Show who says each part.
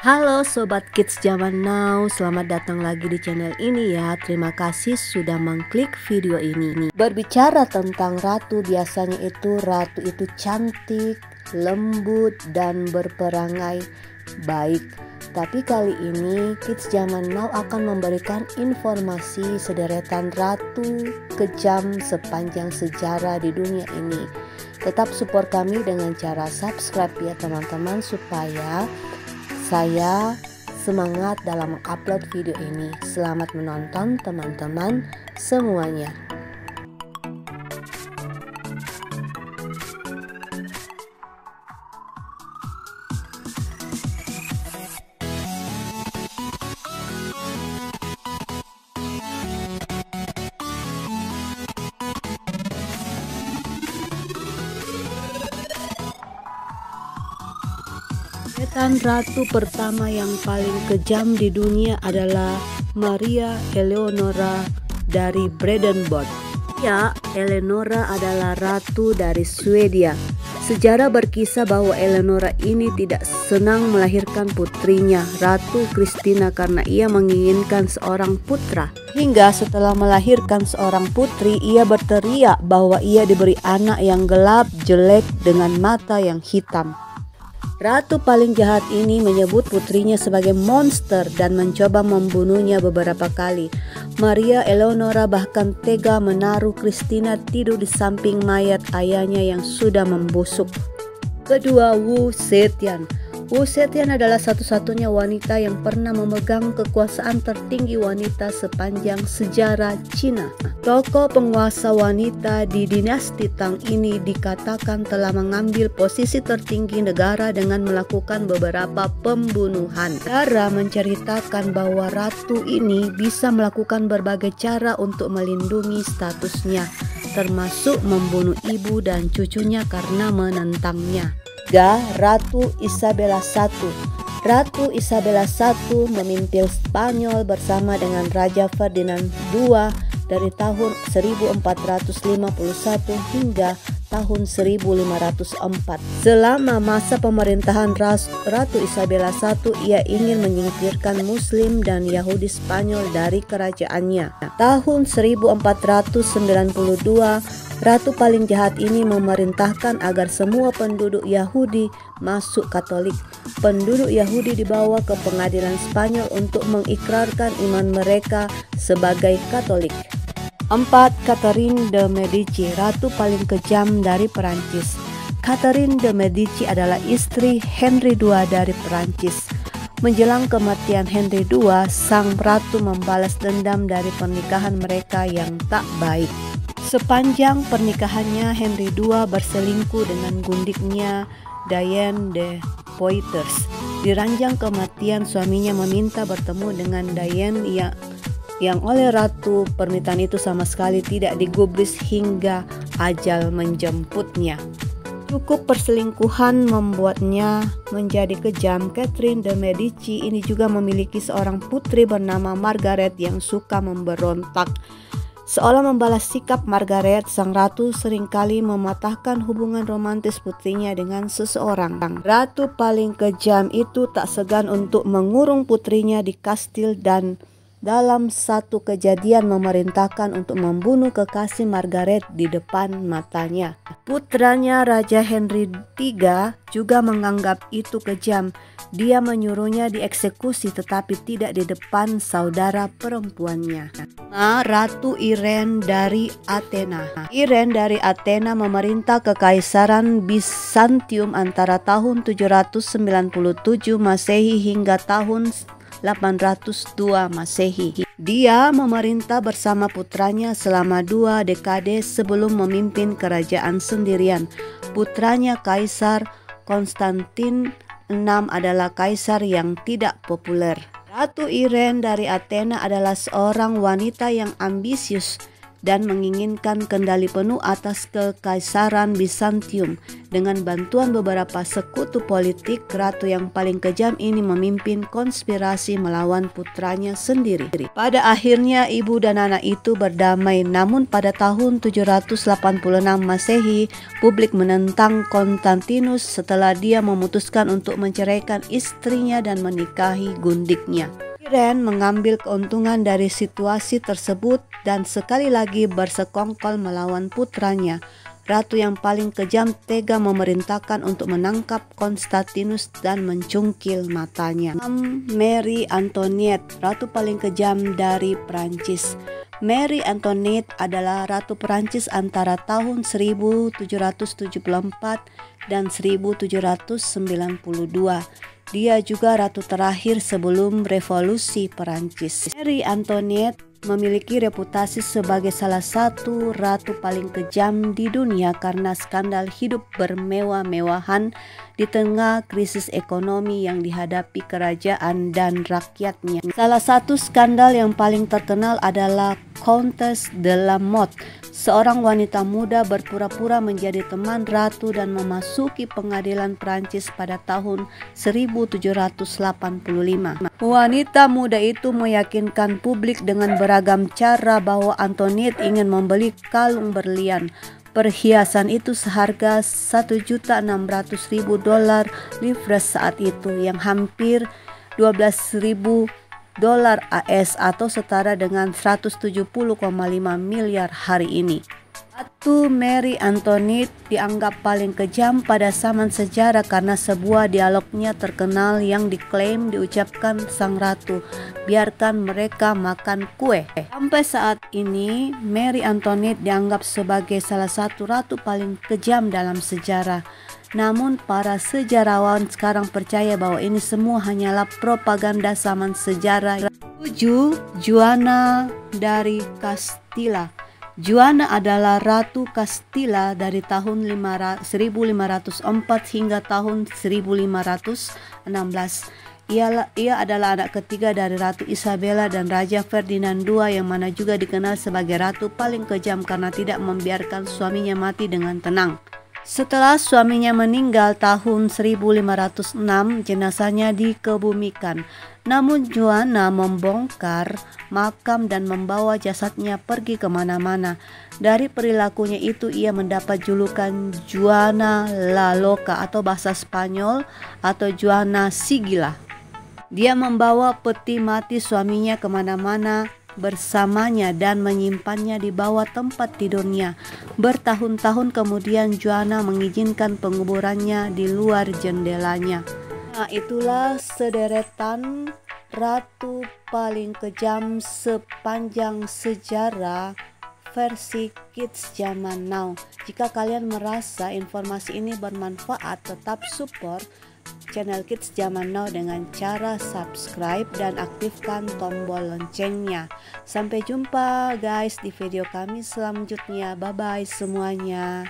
Speaker 1: Halo Sobat Kids Zaman Now, selamat datang lagi di channel ini ya. Terima kasih sudah mengklik video ini. Berbicara tentang ratu, biasanya ratu itu cantik, lembut, dan berperangai baik. Tapi kali ini Kids Zaman Now akan memberikan informasi sederetan ratu kejam sepanjang sejarah di dunia ini. Tetap support kami dengan cara subscribe ya teman-teman, supaya saya semangat dalam mengupload video ini. Selamat menonton teman-teman semuanya. Setan ratu pertama yang paling kejam di dunia adalah Maria Eleonora dari Brandenburg. Ya, Eleonora adalah ratu dari Swedia. Sejarah berkisah bahwa Eleonora ini tidak senang melahirkan putrinya, Ratu Kristina, karena ia menginginkan seorang putra. Hingga setelah melahirkan seorang putri, ia berteriak bahwa ia diberi anak yang gelap, jelek, dengan mata yang hitam. Ratu paling jahat ini menyebut putrinya sebagai monster dan mencoba membunuhnya beberapa kali. Maria Eleonora bahkan tega menaruh Kristina tidur di samping mayat ayahnya yang sudah membusuk. Kedua, Wu Zetian. Wu Zetian adalah satu-satunya wanita yang pernah memegang kekuasaan tertinggi wanita sepanjang sejarah Cina. Tokoh penguasa wanita di dinasti Tang ini dikatakan telah mengambil posisi tertinggi negara dengan melakukan beberapa pembunuhan. Cara menceritakan bahwa ratu ini bisa melakukan berbagai cara untuk melindungi statusnya, termasuk membunuh ibu dan cucunya karena menentangnya. Ratu Isabella I. Ratu Isabella I memimpin Spanyol bersama dengan Raja Ferdinand II dari tahun 1451 hingga tahun 1504. Selama masa pemerintahan Ratu Isabella I, ia ingin menyingkirkan Muslim dan Yahudi Spanyol dari kerajaannya. Tahun 1492, ratu paling jahat ini memerintahkan agar semua penduduk Yahudi masuk Katolik. Penduduk Yahudi dibawa ke pengadilan Spanyol untuk mengikrarkan iman mereka sebagai Katolik. 4. Catherine de Medici, ratu paling kejam dari Perancis. Catherine de Medici adalah istri Henry II dari Perancis. Menjelang kematian Henry II, sang ratu membalas dendam dari pernikahan mereka yang tak baik. Sepanjang pernikahannya, Henry II berselingkuh dengan gundiknya Diane de Poitiers. Di ranjang kematian, suaminya meminta bertemu dengan Diane yang oleh ratu permintaan itu sama sekali tidak digubris hingga ajal menjemputnya. Cukup perselingkuhan membuatnya menjadi kejam. Catherine de Medici ini juga memiliki seorang putri bernama Margaret yang suka memberontak. Seolah membalas sikap Margaret, sang ratu seringkali mematahkan hubungan romantis putrinya dengan seseorang. Ratu paling kejam itu tak segan untuk mengurung putrinya di kastil dan dalam satu kejadian memerintahkan untuk membunuh kekasih Margaret di depan matanya. Putranya Raja Henry III juga menganggap itu kejam. Dia menyuruhnya dieksekusi tetapi tidak di depan saudara perempuannya. Ratu Irene dari Athena. Irene dari Athena memerintah kekaisaran Bizantium antara tahun 797 Masehi hingga tahun 802 Masehi. Dia memerintah bersama putranya selama 2 dekade sebelum memimpin kerajaan sendirian. Putranya Kaisar Konstantin VI adalah kaisar yang tidak populer. Ratu Irene dari Athena adalah seorang wanita yang ambisius. dan menginginkan kendali penuh atas Kekaisaran Bizantium. Dengan bantuan beberapa sekutu politik, ratu yang paling kejam ini memimpin konspirasi melawan putranya sendiri. Pada akhirnya ibu dan anak itu berdamai, namun pada tahun 786 Masehi, publik menentang Konstantinus setelah dia memutuskan untuk menceraikan istrinya dan menikahi gundiknya. Irene mengambil keuntungan dari situasi tersebut dan sekali lagi bersekongkol melawan putranya. Ratu yang paling kejam tega memerintahkan untuk menangkap Konstantinus dan mencungkil matanya. Marie Antoinette, ratu paling kejam dari Prancis. Marie Antoinette adalah ratu Prancis antara tahun 1774 dan 1792. Dia juga ratu terakhir sebelum Revolusi Perancis. Marie Antoinette memiliki reputasi sebagai salah satu ratu paling kejam di dunia karena skandal hidup bermewah-mewahan di tengah krisis ekonomi yang dihadapi kerajaan dan rakyatnya. Salah satu skandal yang paling terkenal adalah Countess de la Motte, seorang wanita muda berpura-pura menjadi teman ratu dan memasuki pengadilan Prancis pada tahun 1785. Wanita muda itu meyakinkan publik dengan beragam cara bahwa Antoinette ingin membeli kalung berlian. Perhiasan itu seharga $1.600.000 livres saat itu, yang hampir $12.000 AS atau setara dengan 170,5 miliar hari ini. Ratu Marie Antoinette dianggap paling kejam pada zaman sejarah karena sebuah dialognya terkenal yang diklaim diucapkan sang ratu, "Biarkan mereka makan kue." Sampai saat ini, Marie Antoinette dianggap sebagai salah satu ratu paling kejam dalam sejarah. Namun para sejarawan sekarang percaya bahwa ini semua hanyalah propaganda zaman sejarah. 7. Juana dari Castilla. Juana adalah Ratu Castilla dari tahun 1504 hingga tahun 1516. Ia adalah anak ketiga dari Ratu Isabella dan Raja Ferdinand II, yang mana juga dikenal sebagai ratu paling kejam karena tidak membiarkan suaminya mati dengan tenang. Setelah suaminya meninggal tahun 1506, jenazahnya dikebumikan. Namun Juana membongkar makam dan membawa jasadnya pergi kemana-mana. Dari perilakunya itu ia mendapat julukan Juana la Loca atau bahasa Spanyol atau Juana si Gila. Dia membawa peti mati suaminya kemana-mana bersamanya dan menyimpannya di bawah tempat tidurnya. Bertahun-tahun kemudian Juana mengizinkan penguburannya di luar jendelanya. Nah, itulah sederetan ratu paling kejam sepanjang sejarah versi Kids Zaman Now. Jika kalian merasa informasi ini bermanfaat, tetap support channel Kids Zaman Now dengan cara subscribe dan aktifkan tombol loncengnya. Sampai jumpa guys di video kami selanjutnya. Bye bye semuanya.